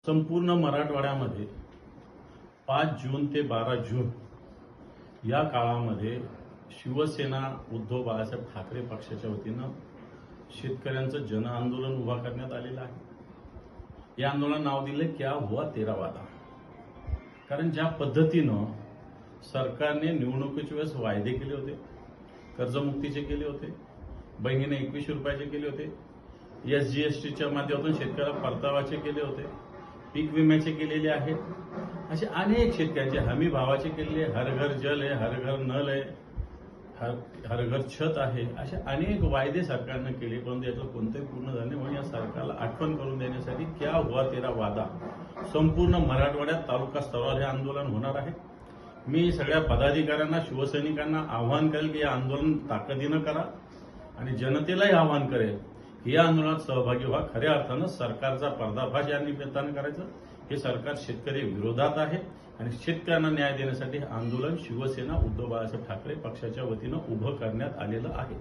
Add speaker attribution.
Speaker 1: संपूर्ण मराठवाड्यामध्ये 5 जून ते 12 जून या काळामध्ये शिवसेना उद्धव बाळासाहेब ठाकरे पक्षाच्या वतीनं शेतकऱ्यांचं जन आंदोलन उभा करण्यात आलेलं आहे। या आंदोलन नाव दिले क्या हुआ तेरा वादा। कारण ज्या पद्धतीनं सरकारने निवडणुकीच्या वेळेस वायदे केले होते, कर्जमुक्तीचे केले होते, बहिणीने 2100 रुपयाचे केले होते, SGSTच्या माध्यमातून शेतकऱ्याला परतावाचे केले होते, पीक विम्याचे केलेले आहेत, असे अनेक शेतकऱ्यांचे हमी भावाचे केलेले, हर घर जल आहे, हर घर नल आहे, हर घर छत आहे, असे अनेक वायदे सरकारने केले, परंतु याचं कोणतेही पूर्ण झाले नाही। म्हणून या सरकारला आठवण करून देण्यासाठी क्या हुआ तेरा वादा संपूर्ण मराठवाड्यात तालुका स्तरावर हे आंदोलन होणार आहे। मी सगळ्या पदाधिकाऱ्यांना, शिवसैनिकांना आवाहन करेल की हे आंदोलन ताकदीनं करा आणि जनतेलाही आवाहन करेल की या आंदोलनात सहभागी व्हा। खऱ्या अर्थानं सरकारचा पर्दाफाश या निमित्तानं करायचं। हे सरकार शेतकरी विरोधात आहे आणि शेतकऱ्यांना न्याय देण्यासाठी आंदोलन शिवसेना उद्धव बाळासाहेब ठाकरे पक्षाच्या वतीनं उभं करण्यात आलेलं आहे।